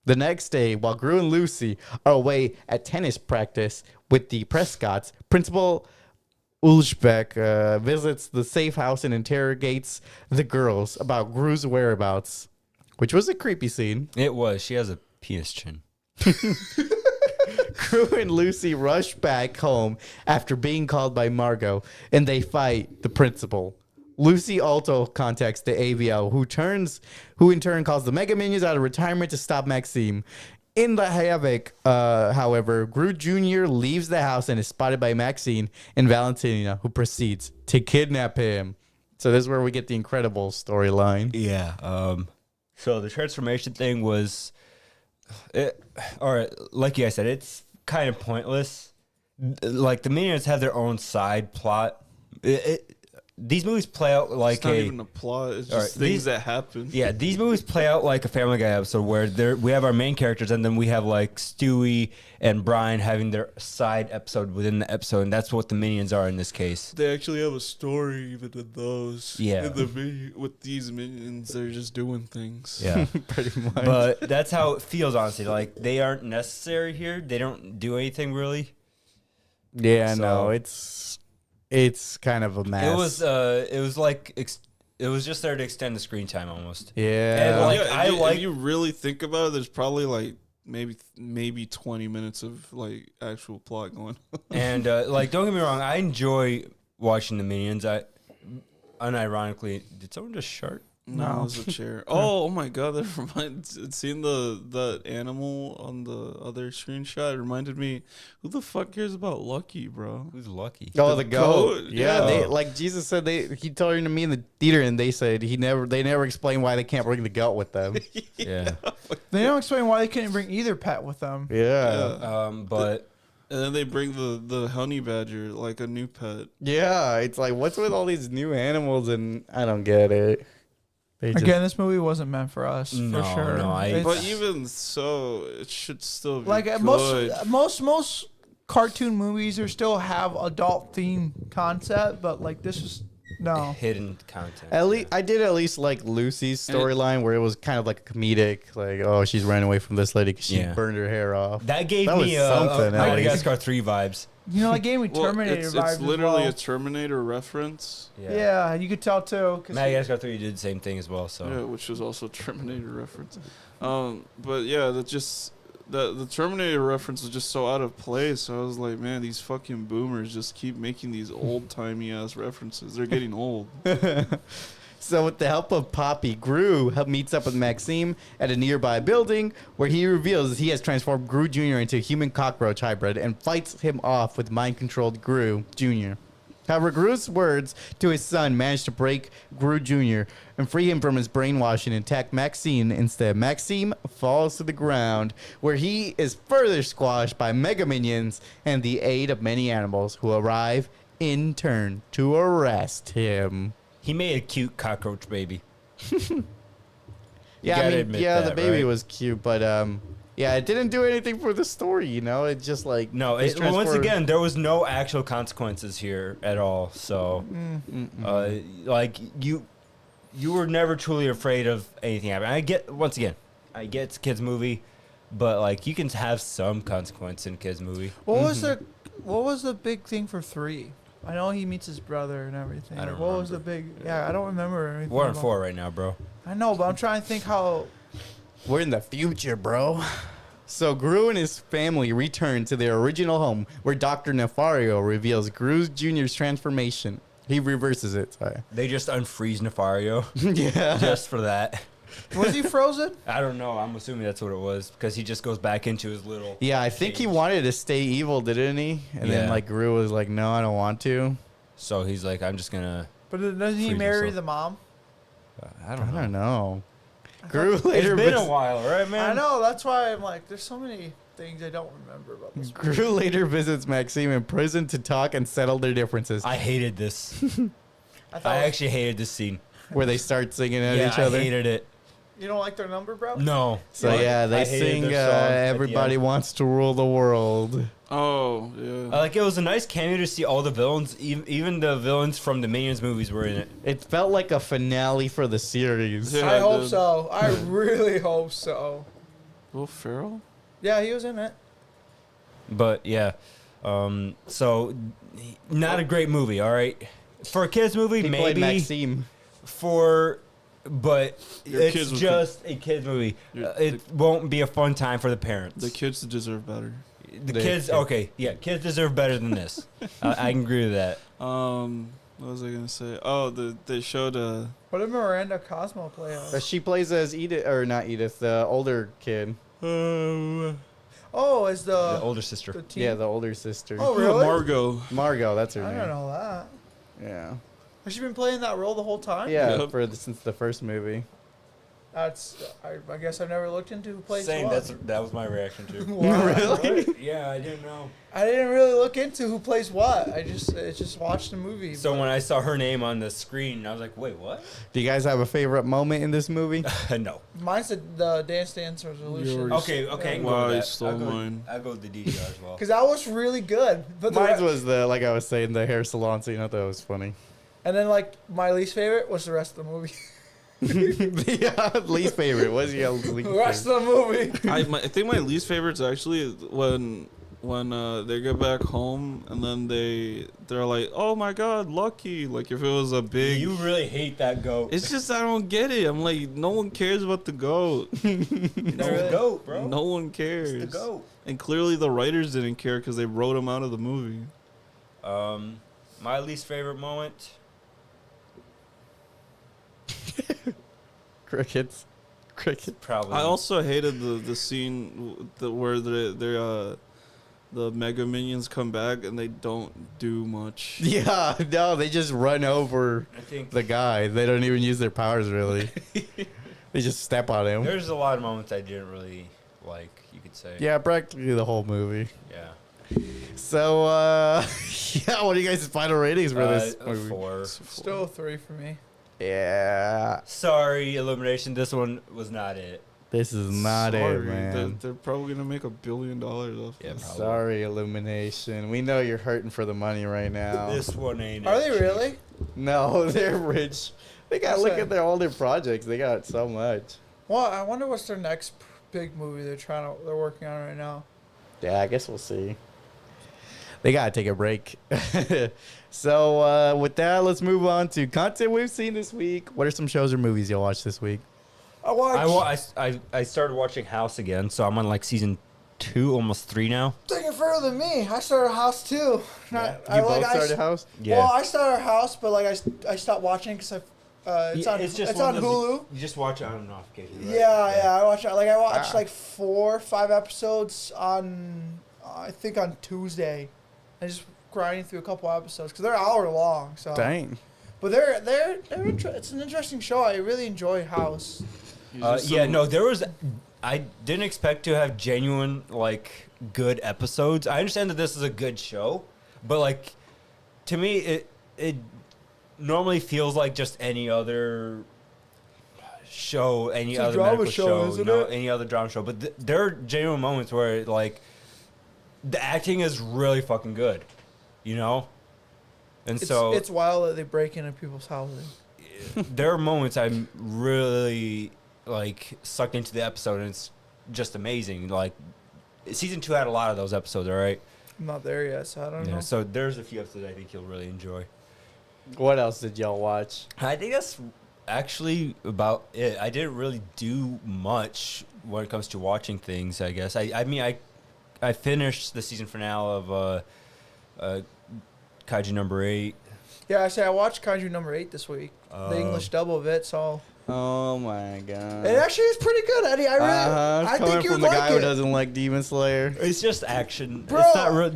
The next day, while Gru and Lucy are away at tennis practice with the Prescotts, Principal Ulzbeck visits the safe house and interrogates the girls about Gru's whereabouts, which was a creepy scene. It was. She has a penis chin. Gru and Lucy rush back home after being called by Margot, and they fight the principal. Lucy also contacts the AVL, who in turn calls the Mega Minions out of retirement to stop Maxime. In the havoc, however, Gru Jr. leaves the house and is spotted by Maxine and Valentina, who proceeds to kidnap him. So this is where we get the incredible storyline. Yeah. So the transformation thing was, or like you guys said, it's kind of pointless. Like the minions have their own side plot. These movies play out like It's not even a plot. It's just Alright, things these- that happen. Yeah, these movies play out like a Family Guy episode where we have our main characters and then we have like Stewie and Brian having their side episode within the episode, and that's what the minions are in this case. They actually have a story even in those. Yeah. In the with these minions, they're just doing things. Yeah. Pretty much. But that's how it feels, honestly. Like they aren't necessary here. They don't do anything really. yeah, So- no, it's kind of a mess. It was like it was just there to extend the screen time almost. Yeah. And, like, yeah, I like- if you really think about it, there's probably like maybe 20 minutes of like actual plot going on. And like, don't get me wrong, I enjoy watching the minions. Unironically, did someone just shark? No, it was a chair. Oh my god, that reminds. Seeing the animal on the other screenshot reminded me. Who the fuck cares about Lucky, bro? Who's lucky? Oh, the goat. goat, Yeah, yeah. they like Jesus said he told her to me in the theater, and they said they never explained why they can't bring the goat with them. Yeah. They don't explain why they couldn't bring either pet with them. Yeah. But And then they bring the honey badger like a new pet. Yeah, it's like what's with all these new animals, and I don't get it. They just, Again, this movie wasn't meant for us, No, for sure. no, It's- But even so, it should still be like good. most cartoon movies, they still have adult theme concept, but like this was No. hidden content. I did at least like Lucy's storyline where it was kind of like comedic, like oh she's ran away from this lady because she Yeah. burned her hair off. That gave That was me something, a at least. Madagascar 3 vibes. You know, it gave me Well, Terminator vibes. it's literally as a Terminator reference. well. Yeah, you could tell too. 'Cause Madagascar 3 did the same thing as well. So Yeah, which was also a Terminator reference. But yeah, the Terminator reference was just so out of place. So I was like, man, these fucking boomers just keep making these old timey ass references. They're getting old. So with the help of Poppy, Gru meets up with Maxime at a nearby building where he reveals he has transformed Gru Jr. into a human cockroach hybrid and fights him off with mind-controlled Gru Jr. However, Gru's words to his son manage to break Gru Jr. and free him from his brainwashing and attack Maxime instead. Maxime falls to the ground where he is further squashed by Mega Minions and the aid of many animals who arrive in turn to arrest him. he made a cute cockroach baby. Yeah, I gotta mean, admit yeah, the that, baby right? was cute, but yeah, it didn't do anything for the story, you know. It just like No, he's once transformed- again, there was no actual consequences here at all. So, like you were never truly afraid of anything happening. I get it's a kids movie, but like you can have some consequence in a kids movie. What was the big thing for 3? I know he meets his brother and everything. I don't What was the big? Yeah, I don't remember anything. We're on about- 4 right now, bro. I know, but I'm trying to think how. We're in the future, bro. So Gru and his family return to their original home, where Dr. Nefario reveals Gru Jr.'s transformation. He reverses it. Sorry. They just unfreeze Nefario Yeah. just for that. Was he frozen? I don't know. I'm assuming that's what it was because he just goes back into his little. Yeah, I think he cage. wanted to stay evil, didn't he? And then Yeah. like Gru was like, "No, I don't want to." So he's like, I'm just gonna. But doesn't he Freeze marry himself. the mom? I I don't know. don't know. Gru later It's been vis- a while, right, man? I know. That's why I'm like, there's so many things I don't remember about this. Gru later visits Maxime in prison to talk and settle their differences, I hated this. I thought I it was- actually hated this scene. where they start singing at Yeah, each other. I hated it. You don't like their number, bro? No. So yeah, they I hated sing their songs at the "Everybody end. Wants to Rule the World." Oh yeah. Like it was a nice cameo to see all the villains, even the villains from the Minions movies were in it. It felt like a finale for the series. Yeah. I hope dude. so. I really hope so. Will Ferrell? Yeah, he was in it. But yeah, so not a great movie. All right, for a kids movie, He played maybe Maxime. but Your it's kids would just a kids movie. Your- It won't be a fun time for the parents. The kids deserve better. The They- kids, okay, yeah, kids deserve better than this. I can agree with that. What was I gonna say? Oh, they showed What did Miranda Cosmo play But as? she plays as Edith, or not Edith, the older kid. Oh, as The the older sister. teen. Yeah, the older sister. Oh, really? Margot. Margot, that's her I name. don't know that. Yeah. Has she been playing that role the whole time? Yeah, Yep. since the first movie. That's. I guess I've never looked into who plays Same. what. That was my reaction too. Wow. Really? Yeah, I didn't know. I didn't really look into who plays what. I just watched the movie. So but- when I saw her name on the screen, I was like, "Wait, what?" Do you guys have a favorite moment in this movie? No. Mine's the Dance Resolution. already Okay, I can go Wow, with you that. stole I'll go, mine. I'll go with the DDR as well. Because that was really good. But the Mine re- was like I was saying, the hair salon scene. I thought it was funny. and then like my least favorite was the rest of the movie. The least favorite. What's your least The rest favorite? of the movie. I think my least favorite's actually when they get back home and then they're like, oh my god, Lucky. Like if it was a big. You really hate that goat. It's just I don't get it. I'm like, no one cares about the goat. It's the goat, bro. No one cares. It's the goat. And clearly the writers didn't care because they wrote him out of the movie. My least favorite moment. Crickets. Probably. I also hated the scene where the Mega Minions come back and they don't do much. Yeah, no, they just run over I think the guy. They don't even use their powers really. They just step on him. there's a lot of moments I didn't really like. You could say. Yeah, practically the whole movie. Yeah. So, yeah, what are you guys' final ratings for this A movie? 4. Still a 3 for me. Yeah, Sorry, Illumination. This one was not it. this is not Sorry, it, man. They're probably gonna make $1 billion off Yeah, this. probably. Sorry, Illumination. We know you're hurting for the money right now. This one ain't Are it. they really? No, they're rich. They got to look at all their projects. They got so much. Well, I wonder what's their next big movie they're working on right now. Yeah, I guess we'll see. They got to take a break. So with that, let's move on to content we've seen this week. What are some shows or movies you'll watch this week? I started watching House again, so I'm on like season 2, almost 3 now. Taking further than me. I started House too. Yeah. You both started House? Yeah. Well, I started House, but like I stopped watching because it's on Hulu. You just watch it on and off occasionally. Right? Yeah. I watched like 4 or 5 episodes on I think on Tuesday. I just grinding through a couple episodes because they're an hour long. So Dang. But it's an interesting show. I really enjoy House. I didn't expect to have genuine like good episodes. I understand that this is a good show, but like to me it normally feels like just any other show, any other medical show, any other drama show. But there are genuine moments where like the acting is really fucking good, you know. And so it's wild that they break into people's houses. there are moments I'm really like sucked into the episode, and it's just amazing. Like season 2 had a lot of those episodes, all right? I'm not there yet, so I don't know. So there's a few episodes I think you'll really enjoy. What else did y'all watch? I think that's actually about it. I didn't really do much when it comes to watching things, I guess. I finished the season finale of Kaiju number 8. Yeah, I watched Kaiju number 8 this week. The English dub of it, so Oh my god! it actually is pretty good, Eddie. I think you would from the like guy it. who doesn't like Demon Slayer. It's just action. Bro, it's not real.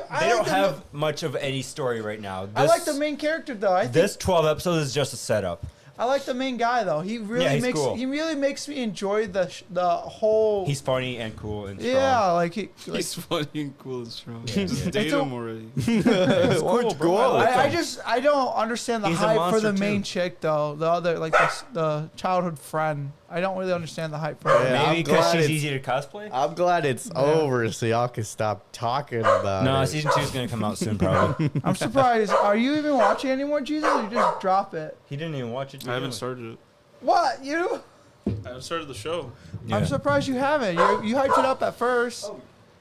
I They don't like have much of any story right now. I like the main character though. This 12 episodes is just a setup. I like the main guy though. He really he's cool. He really makes me enjoy the whole. He's funny and cool and strong. yeah, like He's funny and cool and strong. Yeah. Just date him already. Why don't you go out? I don't understand the He's a hype for monster, the main too. chick though. The other like the childhood friend. I don't really understand the hype for her. Yeah. I'm Maybe because glad she's it's- easy to cosplay? I'm glad it's over so y'all can stop talking about No, it. season 2 is going to come out soon, probably. I'm surprised. Are you even watching anymore, Jesus? Or you just drop it? He didn't even watch it. I haven't started it. What you? I haven't started the show. Yeah. I'm surprised you haven't. You hyped it up at first.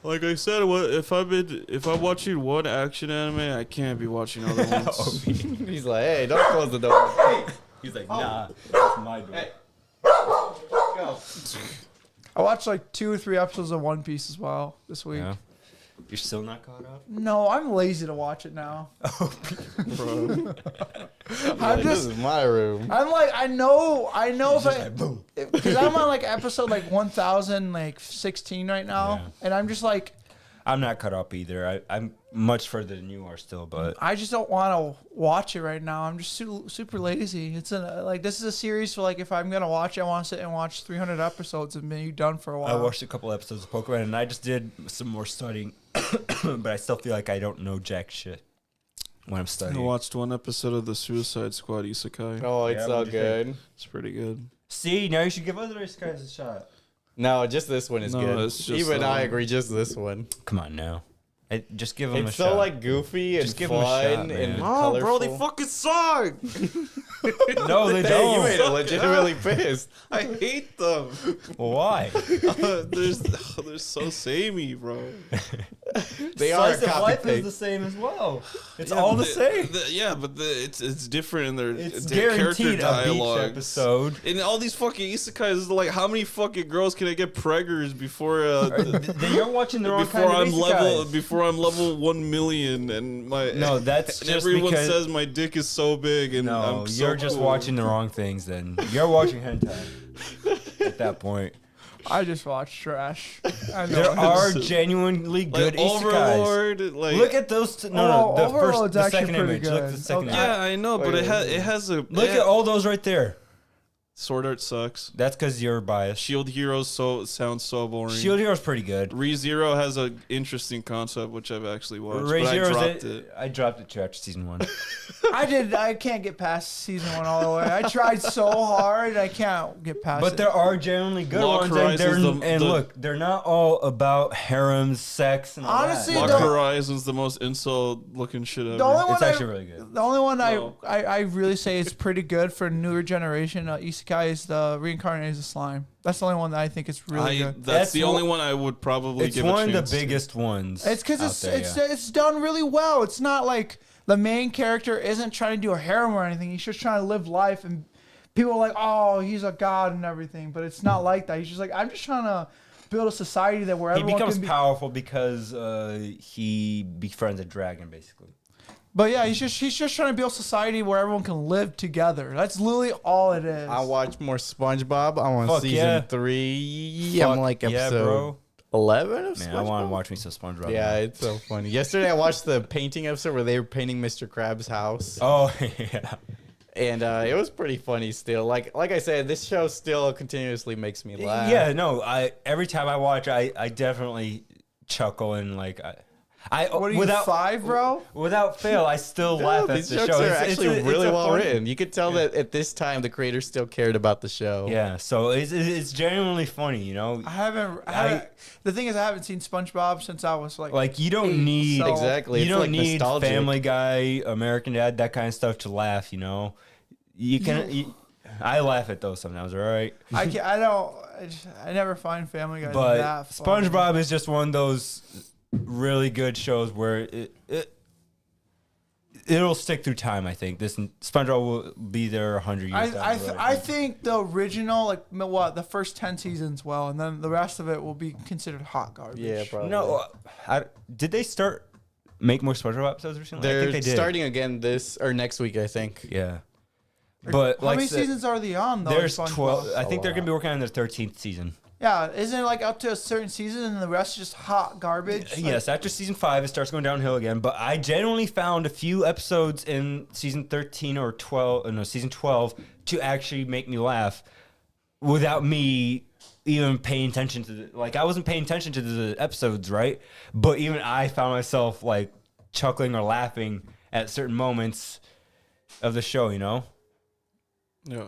Like I said, if I'm watching one action anime, I can't be watching other ones. He's like, hey, don't close the door. He's like, nah, that's my door. Go. I watched like 2 or 3 episodes of One Piece as well this week. Yeah. You're still not caught up? No, I'm lazy to watch it now. Bro. I'm This just. is my room. I'm like I know if I boom. because I'm on like episode like 1016 right now, Yeah. and I'm just like I'm not caught up either. I'm much further than you are still, but I just don't want to watch it right now. I'm just super lazy. It's this is a series for like if I'm gonna watch it, I want to sit and watch 300 episodes and be done for a while. I watched a couple episodes of Pokemon and I just did some more studying, but I still feel like I don't know jack shit when I'm I studying. watched one episode of the Suicide Squad Isekai. Oh, it's Yeah, so what do you think? good. It's pretty good. See, now you should give other guys a shot. No, just this one is No, good. it's just, Even I agree, just this one. Come on now. Just give them It's a so shot. like goofy and Just give 'em a fun shot, man. and Oh, colorful. bro, they fucking suck. No, they Hey, don't. you made it legitimately pissed. I hate them. Why? They're so samey, bro. They are a Slice of copy life is paste. the same as well. It's Yeah, all but the same. But it's different in their It's their character guaranteed a beach dialogues. episode. And all these fucking isekais, like, how many fucking girls can I get preggers before Then you're watching the wrong kind before of I'm level 1 million and my No, that's and just everyone because- says my dick is so big and No, I'm so you're just cool. watching the wrong things. Then you're watching hentai. At that point, I just watched trash. I know. there are So- genuinely good like isekais. Overlord. Like Look at those. No, the Overlord's the actually second pretty image. Look at good. the second Okay. image. yeah, I know, but Wait, it has a Look at all those right there. Sword Art sucks. That's because you're biased. Shield Heroes sounds so boring. Shield Hero's pretty good. ReZero has an interesting concept, which I've actually watched, but I dropped it. I dropped it after season 1. I can't get past season 1 all the way. I tried so hard, I can't get past it. But there are genuinely good Lock ones, Horizon's and look, they're not all about harems, sex, and all Honestly, that. Lock Horizon's the most insult-looking shit ever. The only one It's actually really good. The only one No. I really say is pretty good for newer generation isekai is the Reincarnated as a Slime. That's the only one that I think is really good. That's the only one I would probably It's give a chance one of the to. biggest ones. It's because out there, it's done really well. It's not like the main character isn't trying to do a harem or anything. He's just trying to live life, and people are like, "Oh, he's a god and everything." But it's not like that. He's just like, "I'm just trying to build a society that where He everyone becomes can be." powerful because he befriends a dragon, basically. But yeah, he's just trying to build a society where everyone can live together. That's literally all it is. I watch more SpongeBob. I'm on Fuck season yeah. 3. Fuck I'm like yeah, episode bro. 11 of Man, SpongeBob. I want to watch me some SpongeBob. Yeah, now. it's so funny. Yesterday I watched the painting episode where they were painting Mr. Krabs' house. Oh yeah. And it was pretty funny still. Like I said, this show still continuously makes me laugh. Yeah, no. Every time I watch, I definitely chuckle and like I what are you, without 5, bro? without fail, I still laugh at These the jokes show. are It's actually a- it's really a well funny- written. You could tell that at this time the creators still cared about the show. Yeah, so it's genuinely funny, you know. I haven't. The thing is, I haven't seen SpongeBob since I was like You don't 8, need so- Exactly. You It's don't like need nostalgic. Family Guy, American Dad, that kind of stuff to laugh. You know, you can. I laugh at those sometimes. All right, I can't, I don't. I never find Family Guy but that funny. SpongeBob is just one of those really good shows where it'll stick through time. I think this SpongeBob will be there 100 years. down the road. I think the original, like the first 10 seasons, well, and then the rest of it will be considered hot garbage. Yeah, probably. No, did they start make more SpongeBob episodes recently? I They're think they did. starting again this or next week, I think. Yeah, but How like many I said, seasons are they on though? there's SpongeBob? 12. I think A they're lot. gonna be working on their 13th season. Yeah, isn't it like up to a certain season and the rest is just hot garbage? Like, Yes, after season 5, it starts going downhill again. But I genuinely found a few episodes in season 13 or 12, no, season 12, to actually make me laugh without me even paying attention to I wasn't paying attention to the episodes, right? But even I found myself like chuckling or laughing at certain moments of the show, you know? Yeah.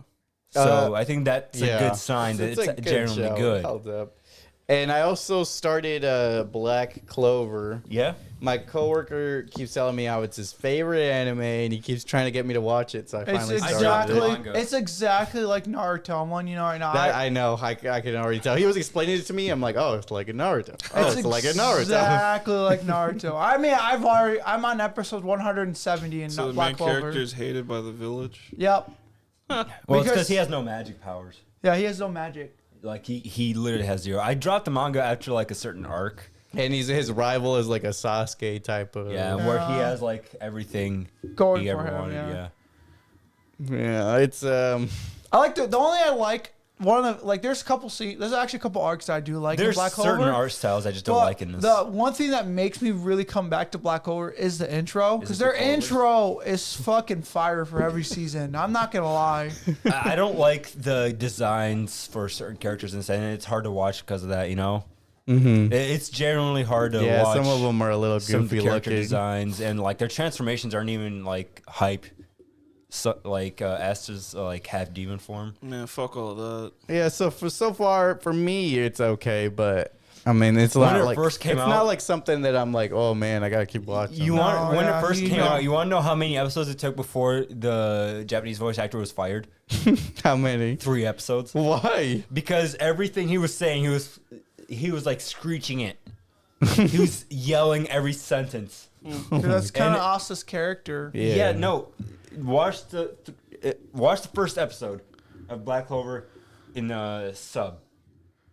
So I think that's a good sign that a it's generally show. good. Held up. And I also started Black Clover. Yeah? My coworker keeps telling me how it's his favorite anime, and he keeps trying to get me to watch it. So I It's finally started exactly, it. manga. it's exactly like Naruto. I'm letting you know right now. That I know. I can already tell. He was explaining it to me. I'm like, oh, it's like a Naruto. Oh, it's like a Naruto. Exactly like Naruto. I mean, I'm on episode 170 in So the Black main Clover. character is hated by the village. Yep. Well, it's Because- because he has no magic powers. Yeah, he has no magic. Like he literally has 0. I dropped the manga after like a certain arc. And his rival is like a Sasuke type of. Yeah, where he has like everything Going he for ever him, wanted. yeah. Yeah. Yeah, it's I like the only I like one of the there's a couple there's actually a couple arcs that I do like in There's Black certain Clover. art styles I just don't But like in this. The one thing that makes me really come back to Black Clover is the intro, because it their the colors? intro is fucking fire for every season. I'm not gonna lie. I don't like the designs for certain characters and it's hard to watch because of that. You know, it's generally hard to yeah. watch. Some of them are a little some of the goofy character looking. designs and like their transformations aren't even like hype. So Asta's like half demon form. Man, fuck all of that. Yeah, so far for me it's okay, but I mean it's When not it like first came it's out- not like something that I'm like, oh man, I gotta keep watching. You want No, when yeah, it first you came know. out? You want to know how many episodes it took before the Japanese voice actor was fired? How many? 3 episodes. Why? Because everything he was saying, he was like screeching it. He was yelling every sentence. Dude, that's kind of And- Asta's character. Yeah, no. Watch the first episode of Black Clover in the sub.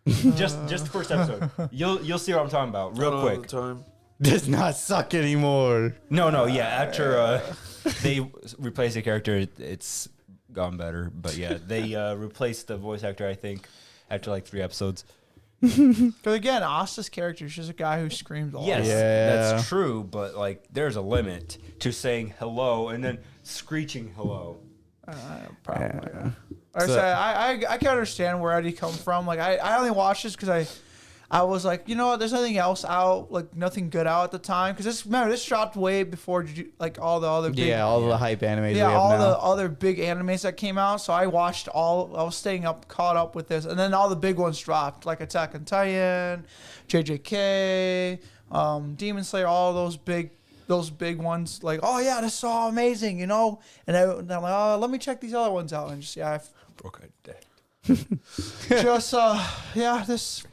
just the first episode. You'll see what I'm talking about real Not all quick. the time. Does not suck anymore. No, yeah. After they replace the character, it's gone better. But yeah, they replaced the voice actor. I think after like 3 episodes. Because again, Asta's character is just a guy who screams a lot. Yes, Yeah. that's true. But like, there's a limit to saying hello and then screeching hello. Probably. Like So- I said, I can understand where Eddie come from. Like I only watched this because I was like, you know what? There's nothing else out, like nothing good out at the time. Because this dropped way before like all the other big, Yeah, all the hype animes we yeah, have all now. the other big animes that came out. So I watched all. I was staying up, caught up with this, and then all the big ones dropped, like Attack on Titan, JJK, Demon Slayer, all those big ones. Like, oh yeah, this is all amazing, you know. And I'm like, oh, let me check these other ones out, and just Broke a day. just yeah, this.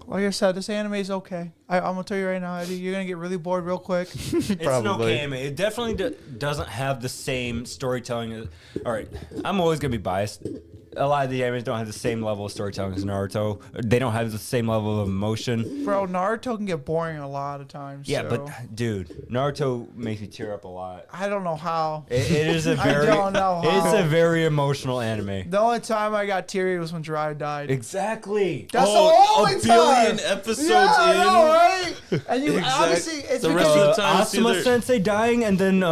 Like I said, this anime is okay. I'm gonna tell you right now, Eddie, you're gonna get really bored real quick. It's an Probably. okay anime. It definitely doesn't have the same storytelling. All right, I'm always gonna be biased. A lot of the animes don't have the same level of storytelling as Naruto. They don't have the same level of emotion. Bro, Naruto can get boring a lot of times. Yeah, so but dude, Naruto makes me tear up a lot. I don't know how. It is a I very, don't know it's how. a very emotional anime. The only time I got teary was when Jiraiya died. Exactly. That's Oh, the only a billion time. episodes yeah, I in. know, right? And you Exact- obviously it's the because rest of the time, it's Asuma either- Sensei dying, and then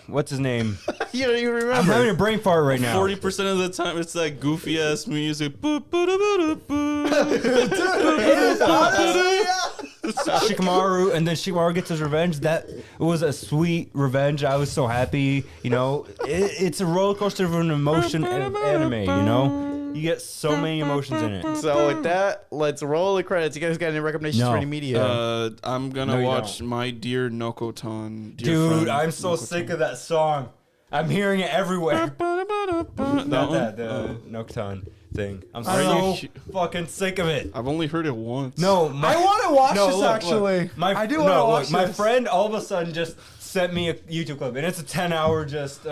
what's his name? You don't even I'm remember. having a brain fart right now. 40% of the time, it's that goofy ass music. Boo, boo, doo, boo, doo, boo. honestly, yeah. Shikamaru, and then Shikamaru gets his revenge. That was a sweet revenge. I was so happy. You know, it's a roller coaster of an emotion anime. You know, you get so many emotions in it. So with that, let's roll the credits. You guys got any recommendations No. for any media? I'm No, gonna you watch don't. My Dear Nokotan. Dude, I'm so sick of that song. I'm hearing it everywhere. that. Not one? that, the Nocturne thing. I'm Are so you- fucking sick of it. I've only heard it once. No, I want to watch no, this look, actually. look. My, I do no, want to look, watch my this. friend all of a sudden just sent me a YouTube clip, and it's a 10-hour just.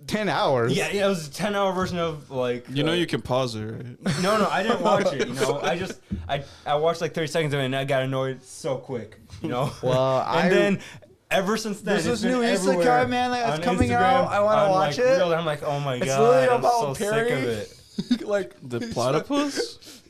10 hours. Yeah, it was a 10-hour version of like. You know you can pause it, right? No, I didn't watch it. You know, I watched like 30 seconds of it, and I got annoyed so quick. You know. Well, and then. Ever since then, There's it's this been new everywhere Isekai, man, that's on coming Instagram, out. I wanna on, watch like, it. Reel, I'm like, oh my It's god, literally I'm about so sick Perry. of it. like The platypus?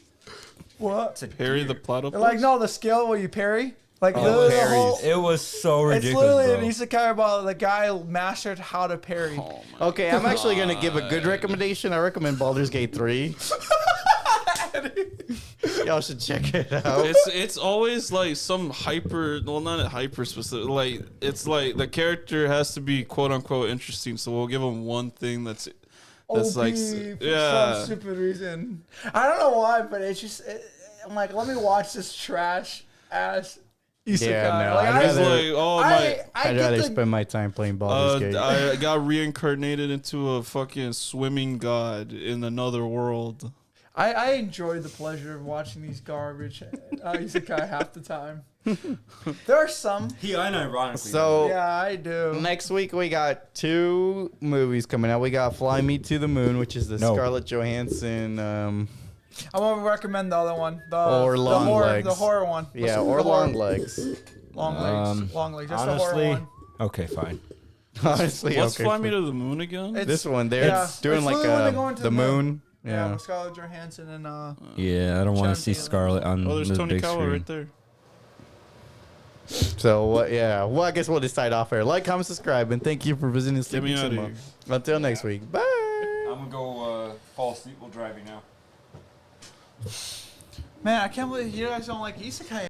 what? It's a Harry the deer. platypus? Like no, the skill where you parry. Like Oh, literally the parries. whole. It was so It's ridiculous, literally an bro. isekai about the guy mastered how to parry. Oh my Okay, I'm actually going to give a good recommendation. I recommend Baldur's Gate 3. Y'all should check it out. It's always like some hyper, well, not a hyper specific, like it's like the character has to be quote unquote interesting, so we'll give them one thing that's OP like for yeah. some stupid reason. I don't know why, but it's just I'm like, let me watch this trash ass isekai. Yeah, no, like, I'd It's rather- like oh my. I I'd get rather the, spend my time playing Baldur's Gate. I got reincarnated into a fucking swimming god in another world. I enjoy the pleasure of watching these garbage isekai half the time. There are some. He unironically. So Yeah, I do. next week we got 2 movies coming out. We got Fly Me to the Moon, which is the No. Scarlett Johansson. I'm gonna recommend the other one. The, Or the Long horror, Legs. The horror one. Yeah, The or horror- Long Legs. Long legs. Long legs. Just the horror honestly, one. okay, fine. Honestly, What's okay. Fly Me to the Moon again? It's- This one, they're Yeah. doing It's like literally when they go into the the moon. Yeah, Yeah. with Scarlett Johansson and Yeah, I don't want to see John Cena. Scarlet on Oh, there's the Tony big Kawa screen. right there. So what? Yeah. Well, I guess we'll decide off air. Like, comment, subscribe, and thank you for visiting Get me Sleeping out of Cinema. here. Until next week. Bye. I'm gonna go fall asleep while driving now. man, I can't believe you guys don't like isekai